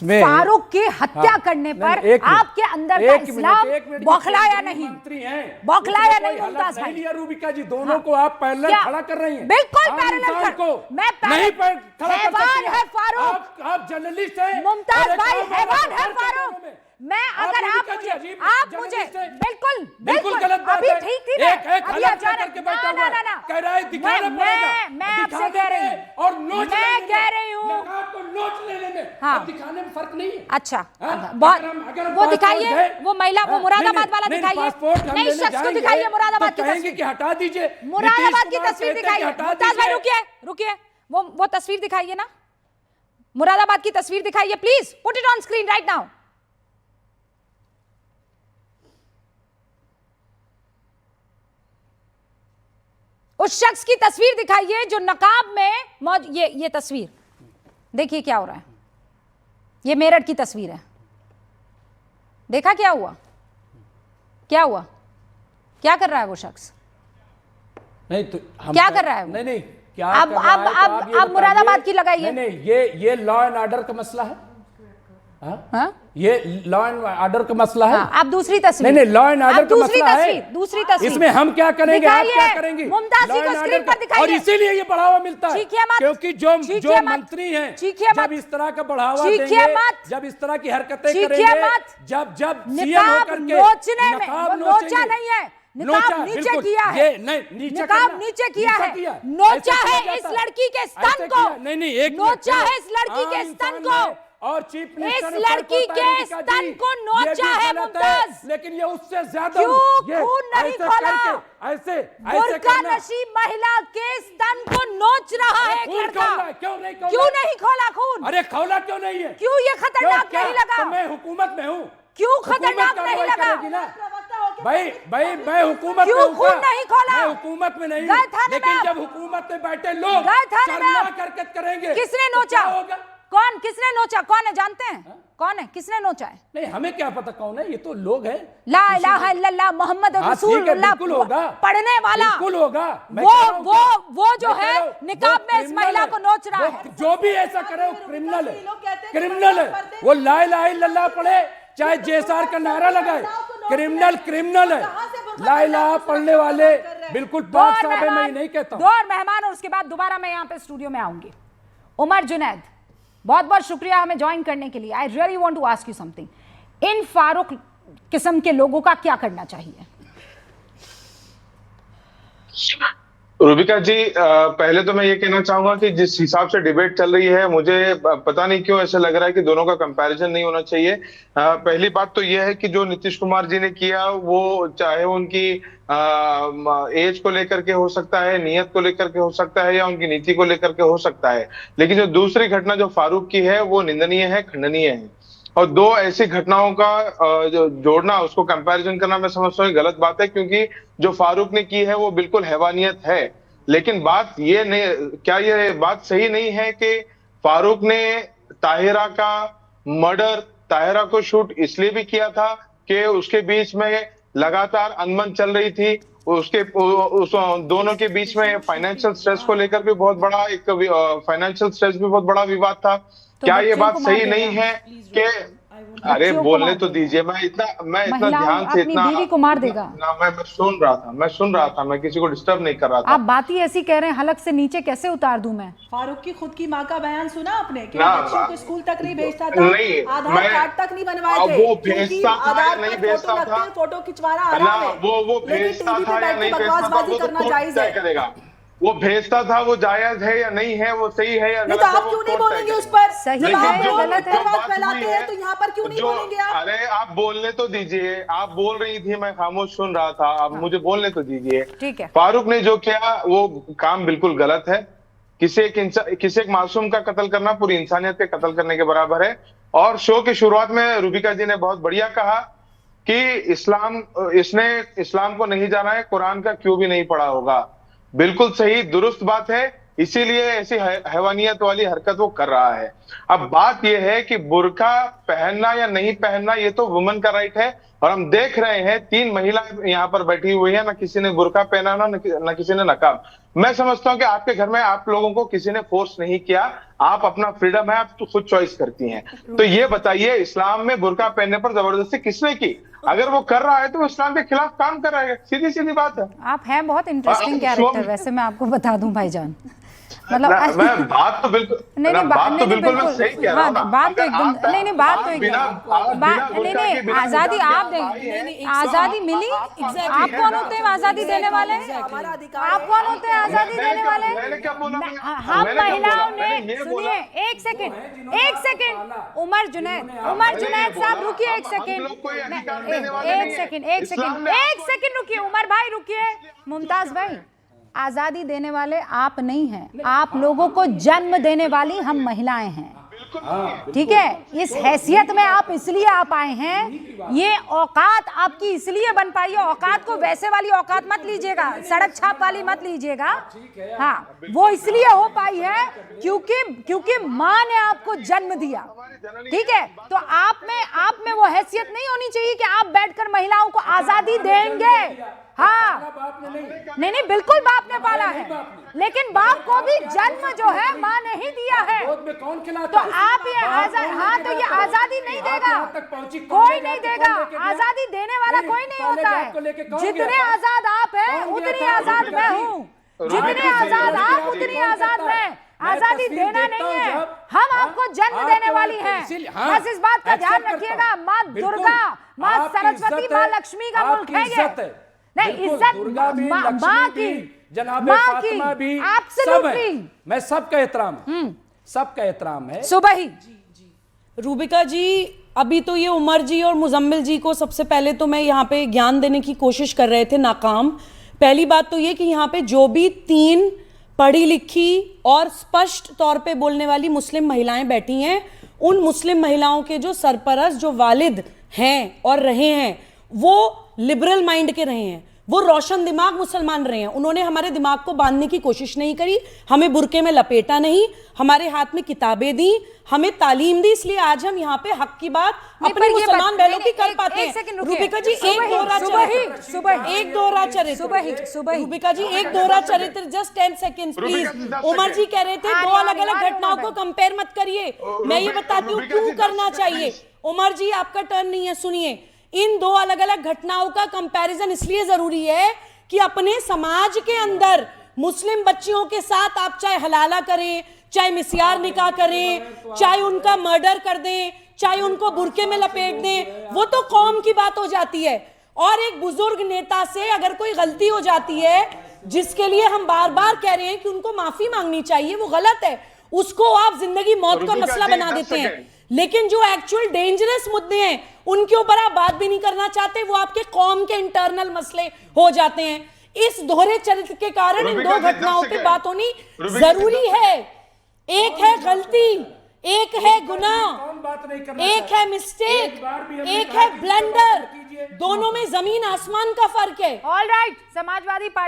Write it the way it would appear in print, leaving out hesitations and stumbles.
इसमें फारूक की हत्या करने पर आपके अंदर का इस्लाम बौखलाया नहीं? बौखलाया नहीं मुमताज भाई? लिया रूबिका जी, दोनों को आप पैरेलल खड़ा कर रही हैं। बिल्कुल पैरेलल को मैं नहीं खड़ा कर सकती है फारूक। आप जर्नलिस्ट हैं मुमताज भाई, हैवान है फारूक। मैं अगर आप मुझे बिल्कुल बिल्कुल गलत बात अभी है। ठीक थी एक हालत करके बैठा हुआ है, कह रहा है दिखाना पड़ेगा। मैं आपसे कह रही हूं और नोच मैं कह रही हूं आपको नोच लेने में हाँ। और दिखाने में फर्क नहीं है। अच्छा वो दिखाइए, वो महिला, वो मुरादाबाद वाला दिखाइए, नहीं शख्स को दिखाइए मुरादाबाद की तस्वीर कि हटा दीजिए, मुरादाबाद की तस्वीर दिखाइए। मुमताज भाई रुकिए, वो तस्वीर दिखाइए ना, मुरादाबाद की तस्वीर दिखाइए please, put it on screen right now. उस शख्स की तस्वीर दिखाइए जो नकाब में ये तस्वीर देखिए क्या हो रहा है। ये मेरठ की तस्वीर है, देखा क्या हुआ, क्या हुआ, क्या कर रहा है वो शख्स, नहीं तो क्या कर रहा है वो? नहीं क्या अब मुरादाबाद की लगाइए। नहीं, ये लॉ एंड ऑर्डर का मसला है। हाँ? ये लॉ एंड ऑर्डर का मसला है। आप दूसरी तस्वीर, नहीं लॉ एंड ऑर्डर का मसला है। दूसरी तस्वीर इसमें हम क्या करेंगे, आप क्या करेंगे? मुमताज जी को स्क्रीन पर दिखाइए। और इसीलिए ये बढ़ावा मिलता है, क्योंकि जो मंत्री हैं जब इस तरह का बढ़ावा देंगे, जब इस तरह की हरकतें करेंगे, जब सीएम होकर के नकाब नोचा नहीं है, निकाब नीचे किया है, निकाब नीचे किया है, नोचा है इस लड़की के स्तन को, नोचा है इस लड़की के स्तन को, और चीफ इस लड़की के स्तन को नोचा है मुमताज। लेकिन ये उससे ज्यादा क्यों खून नहीं खोला? ऐसे बुर्का नशीब महिला के स्तन को नोच रहा है एक लड़का। क्यों नहीं खोला खून? अरे खोला क्यों नहीं है? क्यों ये खतरनाक नहीं लगा? मैं हुकूमत में हूँ, क्यों खतरनाक नहीं लगा? भाई मैं हुकूमत में हूँ, खून नहीं खोला? मैं हुकूमत में नहीं हूँ, लेकिन जब हुकूमत में बैठे लोग हरकत करेंगे, किसने नोचा? कौन, किसने नोचा? कौन है, जानते हैं कौन है, किसने नोचा है? नहीं हमें क्या पता कौन है, ये तो लोग हैं। ला इलाहा इल्लल्लाह मोहम्मद रसूलुल्लाह पढ़ने वाला बिल्कुल होगा। वो जो है निकाब में इस महिला को नोच रहा है। जो भी ऐसा करे वो क्रिमिनल है, वो ला इलाहा इल्लल्लाह पढ़े, चाहे जेसार का नारा लगाए, क्रिमिनल है। ला इलाहा पढ़ने वाले बिल्कुल पाक साहब है, मैं नहीं कहता। दो और मेहमान और उसके बाद दोबारा मैं यहाँ पे स्टूडियो में आऊंगी। उमर जुनैद, बहुत बहुत शुक्रिया हमें ज्वाइन करने के लिए। I really want to ask you something, इन फारूक किस्म के लोगों का क्या करना चाहिए? रूबिका जी, पहले तो मैं ये कहना चाहूंगा कि जिस हिसाब से डिबेट चल रही है, मुझे पता नहीं क्यों ऐसा लग रहा है कि दोनों का कंपैरिजन नहीं होना चाहिए। पहली बात तो यह है कि जो नीतीश कुमार जी ने किया, वो चाहे उनकी एज को लेकर के हो सकता है, नियत को लेकर के हो सकता है, या उनकी नीति को लेकर के हो सकता है, लेकिन जो दूसरी घटना जो फारूक की है वो निंदनीय है, खंडनीय है। और दो ऐसी घटनाओं का जो जोड़ना, उसको कंपैरिजन करना, मैं समझता हूँ गलत बात है, क्योंकि जो फारूक ने की है वो बिल्कुल हैवानियत है। लेकिन बात ये नहीं, क्या ये बात सही नहीं है कि फारूक ने ताहिरा का मर्डर, ताहिरा को शूट इसलिए भी किया था कि उसके बीच में लगातार अनबन चल रही थी, उस दोनों के बीच में फाइनेंशियल स्ट्रेस को लेकर भी बहुत बड़ा फाइनेंशियल स्ट्रेस भी बहुत बड़ा विवाद था। तो क्या ये बात सही नहीं है कि अरे बोलने तो दीजिए, मैं इतना ध्यान से इतना बीवी को मार देगा ना, मैं सुन रहा था, मैं किसी को डिस्टर्ब नहीं कर रहा था। आप बात ही ऐसी कह रहे हैं, हलक से नीचे कैसे उतार दूं मैं? फारूक की खुद की माँ का बयान सुना आपने कि बच्चों को स्कूल तक नहीं भेजता था, आधार कार्ड तक नहीं बनवाए थे, वो भेजता था या नहीं भेजता था, फोटो खिंचवाना आराम है, वो भेजता था या नहीं भेजता था, वो करना जायज है। वो भेजता था, वो जायज है या नहीं है, वो सही है या गलत है, तो आप क्यों नहीं बोलेंगे उस पर? सही है गलत है बात फैलाते हैं तो यहाँ पर क्यों नहीं बोलेंगे आप? अरे आप बोलने तो दीजिए, आप बोल रही थी, मैं खामोश सुन रहा था, आप मुझे बोलने तो दीजिए। ठीक है। फारूक ने जो किया वो काम बिल्कुल गलत है। किसी एक मासूम का कत्ल करना पूरी इंसानियत के कत्ल करने के बराबर है। और शो की शुरुआत में रूबिका जी ने बहुत बढ़िया कहा कि इसने इस्लाम को नहीं जाना है, कुरान का क्यों भी नहीं पढ़ा होगा। बिल्कुल सही दुरुस्त बात है इसीलिए ऐसी हैवानियत वाली हरकत वो कर रहा है। अब बात यह है कि बुर्का पहनना या नहीं पहनना ये तो वुमन का राइट है, और हम देख रहे हैं 3 महिलाएं यहाँ पर बैठी हुई है, ना किसी ने बुर्का पहना ना किसी ने नकाब। मैं समझता हूं कि आपके घर में आप लोगों को किसी ने फोर्स नहीं किया, आप अपना फ्रीडम है, आप तो खुद चॉइस करती हैं। तो ये बताइए, इस्लाम में बुर्का पहनने पर जबरदस्ती किसने की? अगर वो कर रहा है तो इस्लाम के खिलाफ काम कर रहा है, सीधी सीधी बात है। आप हैं बहुत इंटरेस्टिंग कैरेक्टर, वैसे मैं आपको बता दूं भाईजान, मतलब मैं बात तो बिल्कुल नहीं बात तो बिल्कुल मैं सही कह रहा हूं ना। बात तो एकदम नहीं बात तो नहीं आजादी आप देंगे, आजादी मिली, आप कौन होते हैं आजादी देने वाले? आप कौन होते हैं आजादी देने वाले? हम महिलाओं ने, सुनिए एक सेकंड, उमर जुनैद साहब रुकिए एक सेकंड रुकिए, उमर भाई रुकिए, मुमताज भाई, आजादी देने वाले आप नहीं हैं, आप लोगों को जन्म देने वाली हम महिलाएं हैं, ठीक है? इस हैसियत में आप इसलिए आप आए हैं, ये औकात आपकी इसलिए बन पाई है। औकात को वैसे वाली औकात मत लीजिएगा, सड़क छाप वाली मत लीजिएगा, हाँ, वो इसलिए हो पाई है क्योंकि माँ ने आपको जन्म दिया, ठीक है? तो आप में वो हैसियत नहीं होनी चाहिए कि आप बैठकर महिलाओं को आजादी देंगे। हाँ, नहीं बिल्कुल बाप ने पाला है, लेकिन बाप को भी जन्म जो है माँ ने ही दिया है। तो आप ये हाँ, तो ये आजादी नहीं देगा, कोई नहीं देगा, आजादी देने वाला कोई नहीं होता है। जितने आजाद आप हैं उतनी आजाद मैं हूँ, जितने आजाद आप उतनी आजाद मैं। आजादी देना नहीं है, हम आपको जन्म देने वाली हैं, बस इस बात का ध्यान रखिएगा। माँ दुर्गा, माँ सरस्वती, माँ लक्ष्मी का मुल्क है ये, नहीं इज्जत माँ की, जनाबे फातिमा भी सब है, मैं सबका एहतराम है। सुबह ही रूबिका जी, अभी तो ये उमर जी और मुजम्मिल जी को सबसे पहले तो मैं यहाँ पे ज्ञान देने की कोशिश कर रहे थे, नाकाम। पहली बात तो ये कि यहाँ पे जो भी 3 पढ़ी लिखी और स्पष्ट तौर पे बोलने वाली मुस्लिम महिलाएं बैठी हैं, उन मुस्लिम महिलाओं के जो सरपरस्त, जो वालिद हैं और रहे हैं, वो लिबरल माइंड के रहे हैं, वो रोशन दिमाग मुसलमान रहे हैं। उन्होंने हमारे दिमाग को बांधने की कोशिश नहीं करी, हमें बुरके में लपेटा नहीं, हमारे हाथ में किताबें दी, हमें तालीम दी, इसलिए आज हम यहाँ पे हक की बात अपने मुसलमान बहनों की कर पाते हैं। रूबिका जी एक दोहरा चरित्र, रूबिका जी एक दोहरा चरित्र, जस्ट 10 सेकेंड प्लीज। उमर जी कह रहे थे 2 अलग अलग घटनाओं को कंपेयर मत करिए, मैं ये बताती हूँ क्यों करना चाहिए। उमर जी आपका टर्न नहीं है, सुनिए। इन 2 अलग अलग घटनाओं का कंपैरिजन इसलिए जरूरी है कि अपने समाज के अंदर मुस्लिम बच्चियों के साथ आप चाहे हलाला करें, चाहे मिस्यार निकाह करें, चाहे उनका मर्डर कर दें, चाहे उनको बुरके में लपेट दें, वो तो कौम की बात हो जाती है। और एक बुजुर्ग नेता से अगर कोई गलती हो जाती है, जिसके लिए हम बार बार कह रहे हैं कि उनको माफी मांगनी चाहिए, वो गलत है, उसको आप जिंदगी मौत का मसला बना देते हैं। लेकिन जो एक्चुअल डेंजरस मुद्दे हैं उनके ऊपर आप बात भी नहीं करना चाहते, वो आपके कौम के इंटरनल मसले हो जाते हैं। इस दोहरे चरित्र के कारण इन 2 घटनाओं पे बात होनी जरूरी है। एक है गलती, एक है गुनाह, एक है मिस्टेक, एक है ब्लंडर, दोनों में जमीन आसमान का फर्क है। All right, Samajwadi party